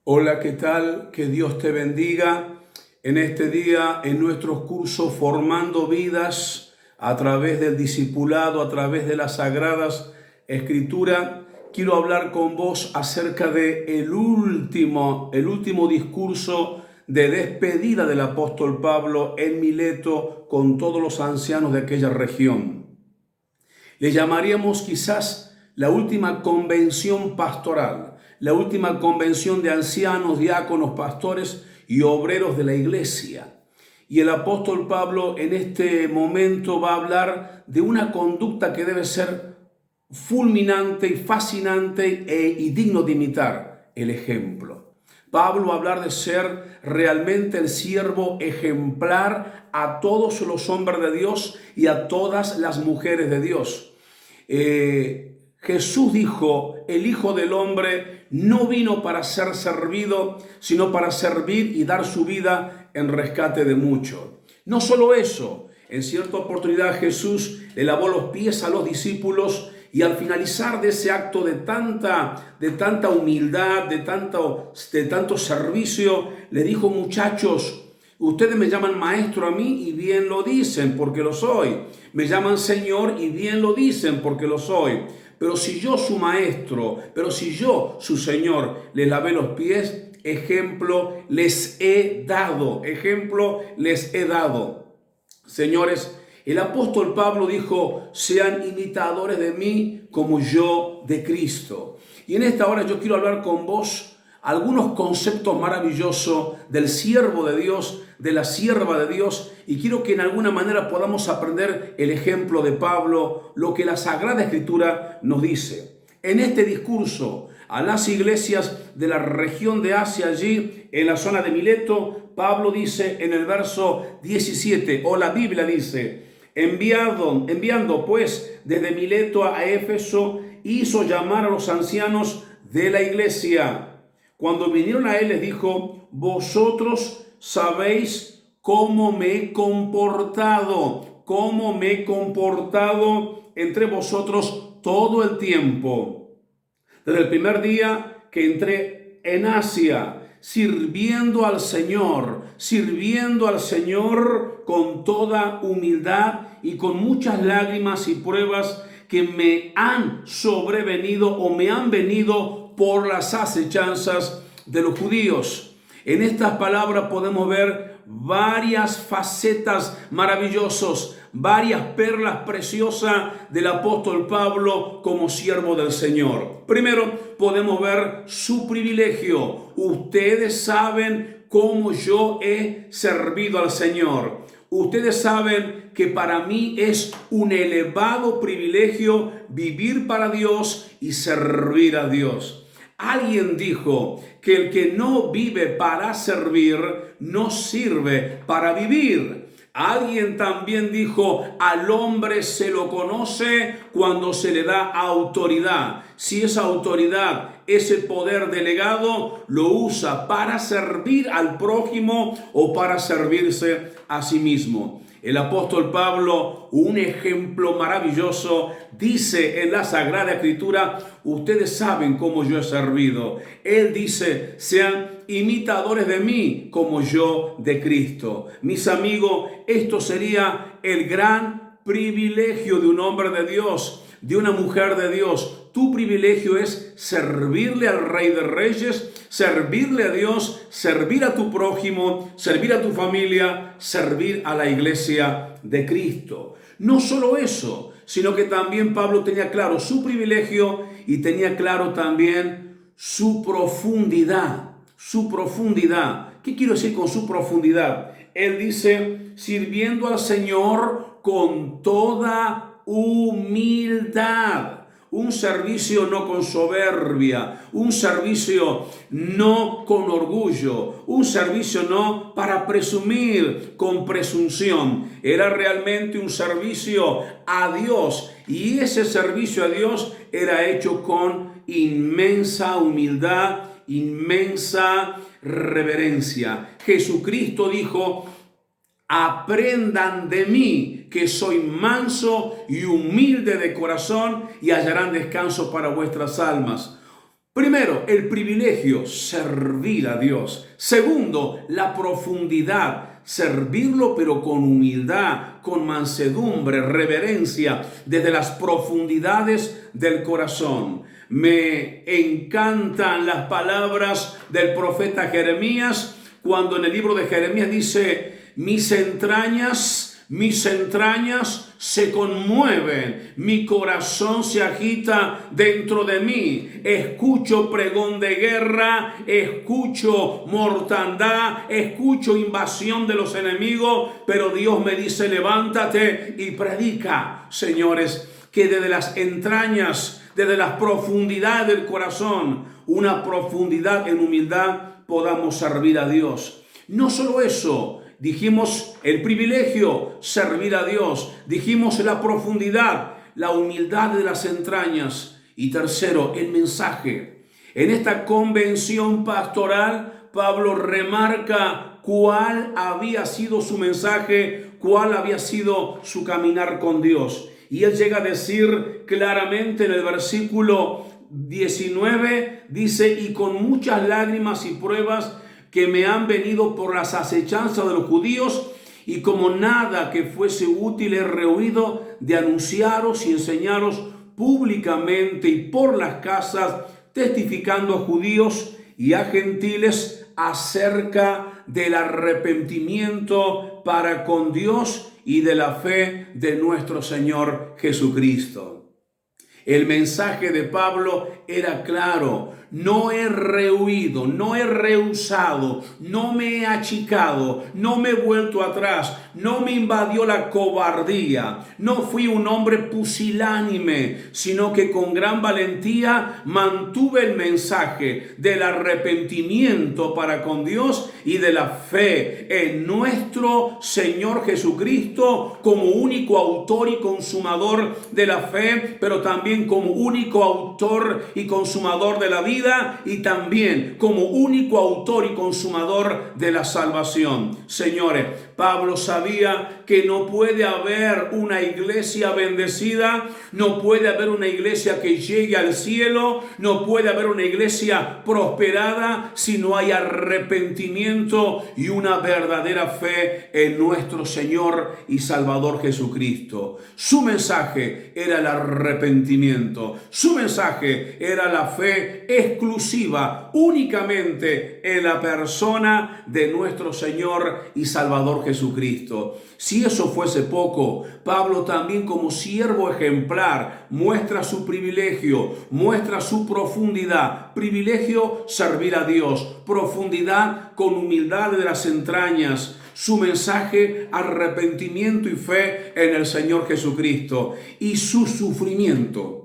Hola, ¿qué tal? Que Dios te bendiga en este día, en nuestros cursos Formando Vidas a través del discipulado, a través de las Sagradas Escrituras. Quiero hablar con vos acerca de el último discurso de despedida del apóstol Pablo en Mileto con todos los ancianos de aquella región. Le llamaríamos quizás la última convención pastoral, la última convención de ancianos, diáconos, pastores y obreros de la iglesia. Y el apóstol Pablo en este momento va a hablar de una conducta que debe ser fulminante y fascinante y digno de imitar: el ejemplo. Pablo va a hablar de ser realmente el siervo ejemplar a todos los hombres de Dios y a todas las mujeres de Dios. Jesús dijo: el Hijo del Hombre no vino para ser servido, sino para servir y dar su vida en rescate de muchos. No solo eso, en cierta oportunidad Jesús le lavó los pies a los discípulos y al finalizar de ese acto de tanta humildad, de tanto servicio, le dijo: muchachos, ustedes me llaman maestro a mí y bien lo dicen porque lo soy. Me llaman Señor y bien lo dicen porque lo soy. Pero si yo su maestro, su Señor, les lavé los pies, ejemplo les he dado. Señores, el apóstol Pablo dijo: sean imitadores de mí como yo de Cristo. Y en esta hora yo quiero hablar con vos algunos conceptos maravillosos del siervo de Dios, de la sierva de Dios, y quiero que en alguna manera podamos aprender el ejemplo de Pablo, lo que la Sagrada Escritura nos dice. En este discurso a las iglesias de la región de Asia, allí en la zona de Mileto, Pablo dice en el verso 17, o la Biblia dice: enviando pues desde Mileto a Éfeso, hizo llamar a los ancianos de la iglesia. Cuando vinieron a él, les dijo: vosotros sabéis cómo me he comportado entre vosotros todo el tiempo, desde el primer día que entré en Asia, sirviendo al Señor con toda humildad y con muchas lágrimas y pruebas que me han sobrevenido o me han venido por las acechanzas de los judíos. En estas palabras podemos ver varias facetas maravillosas, varias perlas preciosas del apóstol Pablo como siervo del Señor. Primero, podemos ver su privilegio. Ustedes saben cómo yo he servido al Señor. Ustedes saben que para mí es un elevado privilegio vivir para Dios y servir a Dios. Alguien dijo que el que no vive para servir, no sirve para vivir. Alguien también dijo: al hombre se lo conoce cuando se le da autoridad. Si esa autoridad, ese poder delegado, lo usa para servir al prójimo o para servirse a sí mismo. El apóstol Pablo, un ejemplo maravilloso, dice en la Sagrada Escritura: ustedes saben cómo yo he servido. Él dice: sean imitadores de mí como yo de Cristo. Mis amigos, esto sería el gran privilegio de un hombre de Dios, de una mujer de Dios. Tu privilegio es servirle al Rey de Reyes, servirle a Dios, servir a tu prójimo, servir a tu familia, servir a la iglesia de Cristo. No solo eso, sino que también Pablo tenía claro su privilegio y tenía claro también su profundidad. ¿Qué quiero decir con su profundidad? Él dice: sirviendo al Señor con toda humildad. Un servicio no con soberbia, un servicio no con orgullo, un servicio no para presumir con presunción. Era realmente un servicio a Dios, y ese servicio a Dios era hecho con inmensa humildad, inmensa reverencia. Jesucristo dijo: aprendan de mí, que soy manso y humilde de corazón, y hallarán descanso para vuestras almas. Primero, el privilegio, servir a Dios. Segundo, la profundidad, servirlo pero con humildad, con mansedumbre, reverencia, desde las profundidades del corazón. Me encantan las palabras del profeta Jeremías, cuando en el libro de Jeremías dice: mis entrañas se conmueven, mi corazón se agita dentro de mí. Escucho pregón de guerra, escucho mortandad, escucho invasión de los enemigos, pero Dios me dice: levántate y predica. Señores, que desde las entrañas, desde las profundidades del corazón, una profundidad en humildad, podamos servir a Dios. No solo eso, dijimos el privilegio, servir a Dios. Dijimos la profundidad, la humildad de las entrañas. Y tercero, el mensaje. En esta convención pastoral, Pablo remarca cuál había sido su mensaje, cuál había sido su caminar con Dios. Y él llega a decir claramente en el versículo 19, dice: y con muchas lágrimas y pruebas que me han venido por las acechanzas de los judíos, y como nada que fuese útil he rehuido de anunciaros y enseñaros públicamente y por las casas, testificando a judíos y a gentiles acerca del arrepentimiento para con Dios y de la fe de nuestro Señor Jesucristo. El mensaje de Pablo era claro: no he rehuido, no he rehusado, no me he achicado, no me he vuelto atrás, no me invadió la cobardía, no fui un hombre pusilánime, sino que con gran valentía mantuve el mensaje del arrepentimiento para con Dios y de la fe en nuestro Señor Jesucristo como único autor y consumador de la fe, pero también como único autor y consumador de la vida, y también como único autor y consumador de la salvación. Señores, Pablo sabía que no puede haber una iglesia bendecida, no puede haber una iglesia que llegue al cielo, no puede haber una iglesia prosperada si no hay arrepentimiento y una verdadera fe en nuestro Señor y Salvador Jesucristo. Su mensaje era el arrepentimiento, su mensaje era la fe exclusiva únicamente en la persona de nuestro Señor y Salvador Jesucristo. Si eso fuese poco, Pablo también, como siervo ejemplar, muestra su privilegio, muestra su profundidad. Privilegio, servir a Dios. Profundidad, con humildad de las entrañas. Su mensaje, arrepentimiento y fe en el Señor Jesucristo. Y su sufrimiento.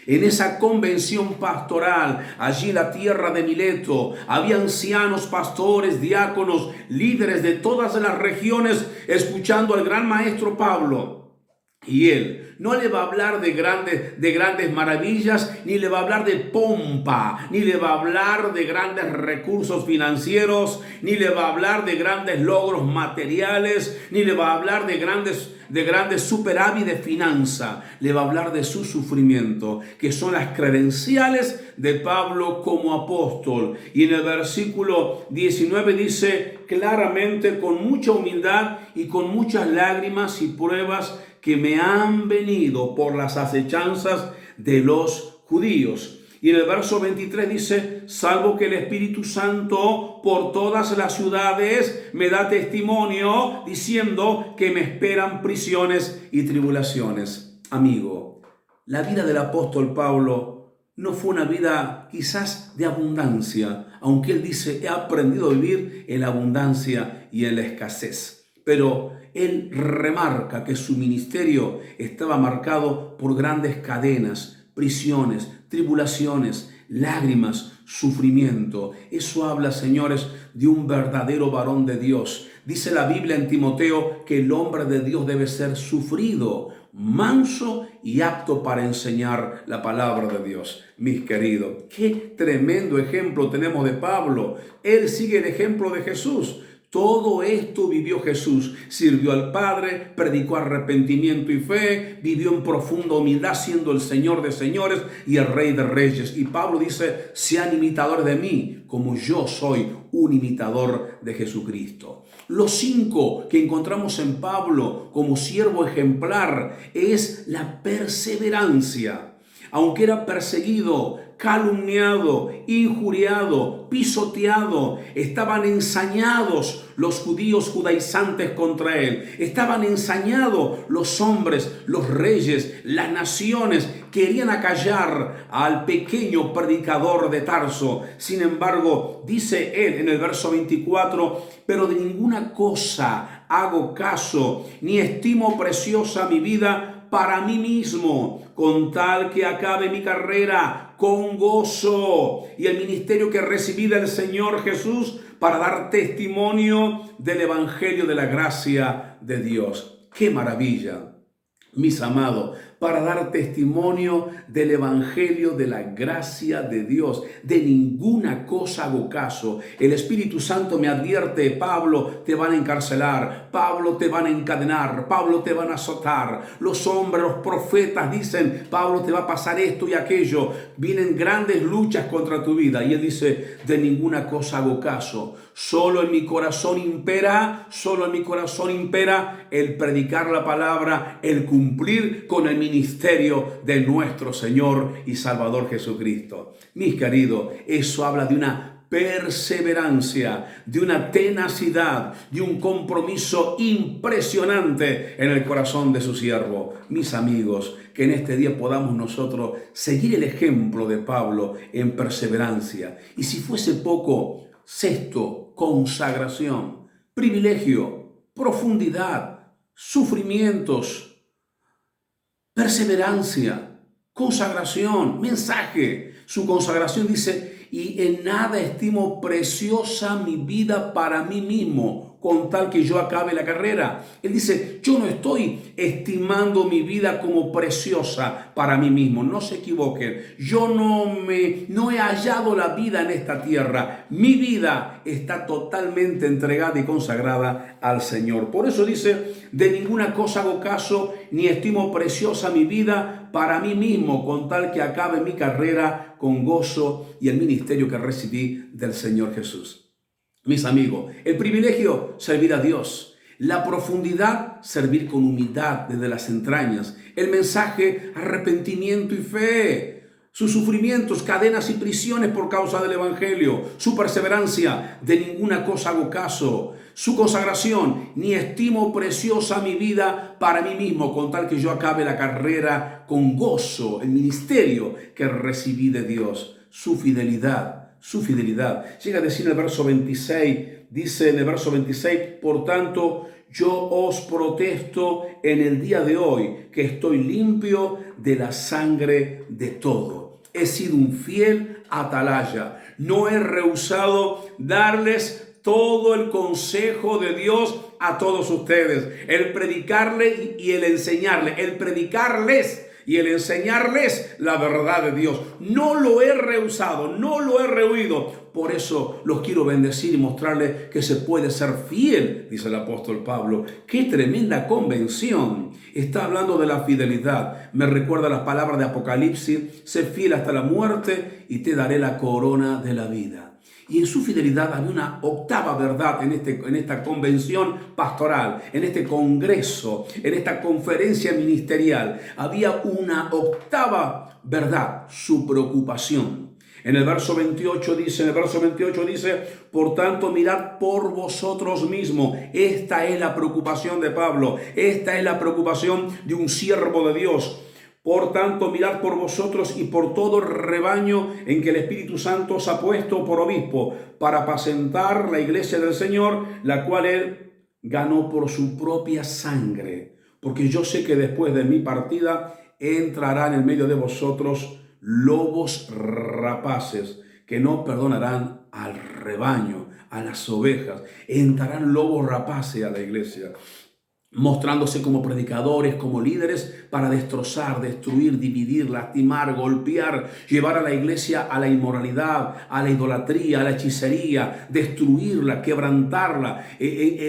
En esa convención pastoral, allí en la tierra de Mileto, había ancianos, pastores, diáconos, líderes de todas las regiones, escuchando al gran maestro Pablo. Y él no le va a hablar de grandes maravillas, ni le va a hablar de pompa, ni le va a hablar de grandes recursos financieros, ni le va a hablar de grandes logros materiales, ni le va a hablar de grandes superávit de finanza. Le va a hablar de su sufrimiento, que son las credenciales de Pablo como apóstol. Y en el versículo 19 dice claramente: con mucha humildad y con muchas lágrimas y pruebas que me han venido por las acechanzas de los judíos. Y en el verso 23 dice: salvo que el Espíritu Santo por todas las ciudades me da testimonio, diciendo que me esperan prisiones y tribulaciones. Amigo, la vida del apóstol Pablo no fue una vida quizás de abundancia, aunque él dice: he aprendido a vivir en la abundancia y en la escasez. Pero él remarca que su ministerio estaba marcado por grandes cadenas, prisiones, tribulaciones, lágrimas, sufrimiento. Eso habla, señores, de un verdadero varón de Dios. Dice la Biblia en Timoteo que el hombre de Dios debe ser sufrido, manso y apto para enseñar la palabra de Dios. Mis queridos, qué tremendo ejemplo tenemos de Pablo. Él sigue el ejemplo de Jesús. Todo esto vivió Jesús. Sirvió al Padre, predicó arrepentimiento y fe, vivió en profunda humildad siendo el Señor de señores y el Rey de reyes. Y Pablo dice, sean imitadores de mí, como yo soy un imitador de Jesucristo. Los 5 que encontramos en Pablo como siervo ejemplar es la perseverancia. Aunque era perseguido, calumniado, injuriado, pisoteado, estaban ensañados los judíos judaizantes contra él. Estaban ensañados los hombres, los reyes, las naciones. Querían acallar al pequeño predicador de Tarso. Sin embargo, dice él en el verso 24, pero de ninguna cosa hago caso, ni estimo preciosa mi vida para mí mismo, con tal que acabe mi carrera con gozo y el ministerio que recibí del Señor Jesús para dar testimonio del Evangelio de la gracia de Dios. ¡Qué maravilla! Mis amados, para dar testimonio del Evangelio de la gracia de Dios. De ninguna cosa hago caso. El Espíritu Santo me advierte, Pablo, te van a encarcelar, Pablo, te van a encadenar, Pablo, te van a azotar. Los hombres, los profetas dicen, Pablo, te va a pasar esto y aquello. Vienen grandes luchas contra tu vida. Y él dice, de ninguna cosa hago caso. Solo en mi corazón impera el predicar la palabra, el cumplir con el ministerio de nuestro Señor y Salvador Jesucristo. Mis queridos, eso habla de una perseverancia, de una tenacidad, de un compromiso impresionante en el corazón de su siervo. Mis amigos, que en este día podamos nosotros seguir el ejemplo de Pablo en perseverancia. Y si fuese poco, 6, consagración, privilegio, profundidad, sufrimientos, perseverancia, consagración, mensaje. Su consagración dice, y en nada estimo preciosa mi vida para mí mismo, con tal que yo acabe la carrera. Él dice, yo no estoy estimando mi vida como preciosa para mí mismo. No se equivoquen. Yo no he hallado la vida en esta tierra. Mi vida está totalmente entregada y consagrada al Señor. Por eso dice, de ninguna cosa hago caso, ni estimo preciosa mi vida para mí mismo, con tal que acabe mi carrera con gozo y el ministerio que recibí del Señor Jesús. Mis amigos, el privilegio, servir a Dios. La profundidad, servir con humildad desde las entrañas. El mensaje, arrepentimiento y fe. Sus sufrimientos, cadenas y prisiones por causa del Evangelio. Su perseverancia, de ninguna cosa hago caso. Su consagración, ni estimo preciosa mi vida para mí mismo, con tal que yo acabe la carrera con gozo, el ministerio que recibí de Dios. Su fidelidad. Llega a decir en el verso 26, dice en el verso 26, por tanto, yo os protesto en el día de hoy que estoy limpio de la sangre de todo. He sido un fiel atalaya. No he rehusado darles todo el consejo de Dios a todos ustedes. El predicarle y el enseñarle. El predicarles y el enseñarles la verdad de Dios. No lo he rehusado, no lo he rehuido. Por eso los quiero bendecir y mostrarles que se puede ser fiel, dice el apóstol Pablo. ¡Qué tremenda convención! Está hablando de la fidelidad. Me recuerda las palabras de Apocalipsis. Sé fiel hasta la muerte y te daré la corona de la vida. Y en su fidelidad había una octava verdad en esta convención pastoral, en este congreso, en esta conferencia ministerial. Había una octava verdad, su preocupación. En el verso 28 dice, por tanto, mirad por vosotros mismos. Esta es la preocupación de Pablo, esta es la preocupación de un siervo de Dios. Por tanto, mirad por vosotros y por todo el rebaño en que el Espíritu Santo os ha puesto por obispo, para apacentar la iglesia del Señor, la cual él ganó por su propia sangre. Porque yo sé que después de mi partida entrarán en medio de vosotros lobos rapaces, que no perdonarán al rebaño, a las ovejas. Entrarán lobos rapaces a la iglesia. mostrándose como predicadores, como líderes, para destrozar, destruir, dividir, lastimar, golpear, llevar a la iglesia a la inmoralidad, a la idolatría, a la hechicería, destruirla, quebrantarla,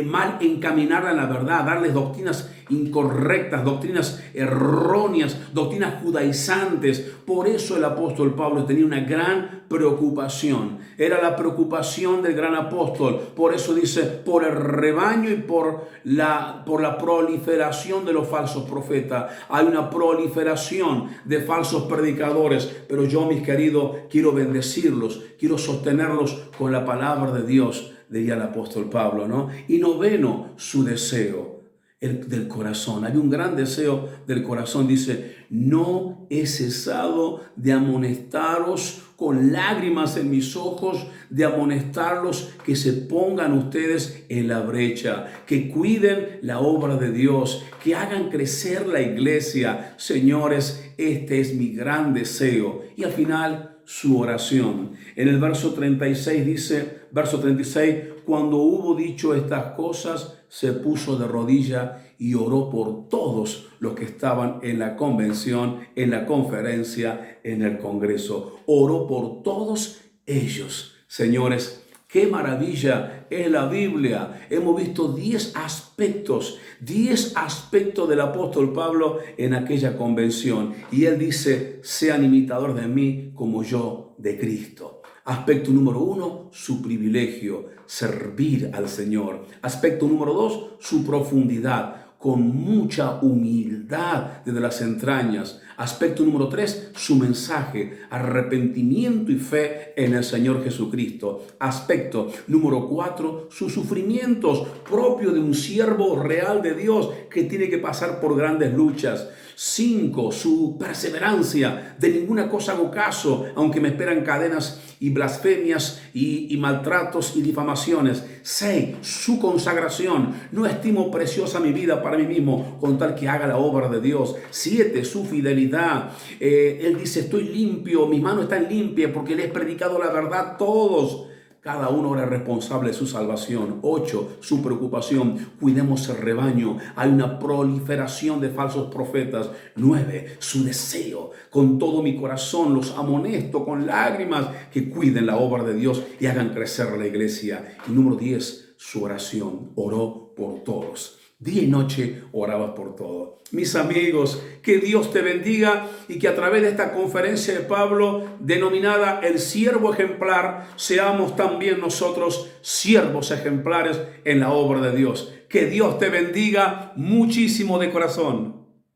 mal encaminarla en la verdad, darles doctrinas incorrectas, doctrinas erróneas, doctrinas judaizantes. Por eso el apóstol Pablo tenía una gran preocupación. Era la preocupación del gran apóstol. Por eso dice, por el rebaño y por la proliferación de los falsos profetas. Hay una proliferación de falsos predicadores, pero yo, mis queridos, quiero bendecirlos, quiero sostenerlos con la palabra de Dios, diría el apóstol Pablo, ¿no? Y noveno, su deseo. Del corazón. Hay un gran deseo del corazón. Dice, no he cesado de amonestaros con lágrimas en mis ojos, de amonestarlos que se pongan ustedes en la brecha, que cuiden la obra de Dios, que hagan crecer la iglesia. Señores, este es mi gran deseo. Y al final, su oración. En el verso 36 dice, verso 36, cuando hubo dicho estas cosas, se puso de rodilla y oró por todos los que estaban en la convención, en la conferencia, en el congreso. Oró por todos ellos. Señores, qué maravilla es la Biblia. Hemos visto 10 aspectos del apóstol Pablo en aquella convención. Y él dice, sean imitadores de mí como yo de Cristo. Aspecto número 1, su privilegio, servir al Señor. Aspecto número 2, su profundidad, con mucha humildad desde las entrañas. Aspecto número 3, su mensaje, arrepentimiento y fe en el Señor Jesucristo. Aspecto número 4, sus sufrimientos, propio de un siervo real de Dios que tiene que pasar por grandes luchas. 5, su perseverancia, de ninguna cosa hago caso, aunque me esperan cadenas y blasfemias y maltratos y difamaciones. 6, su consagración, no estimo preciosa mi vida para mí mismo, con tal que haga la obra de Dios. 7, su fidelidad, él dice, estoy limpio, mis manos están limpias porque les he predicado la verdad a todos. Cada uno era responsable de su salvación. 8, su preocupación. Cuidemos el rebaño. Hay una proliferación de falsos profetas. 9, su deseo. Con todo mi corazón los amonesto con lágrimas que cuiden la obra de Dios y hagan crecer la iglesia. Y número 10, su oración. Oró por todos. Día y noche orabas por todo. Mis amigos, que Dios te bendiga y que a través de esta conferencia de Pablo, denominada el siervo ejemplar, seamos también nosotros siervos ejemplares en la obra de Dios. Que Dios te bendiga muchísimo de corazón.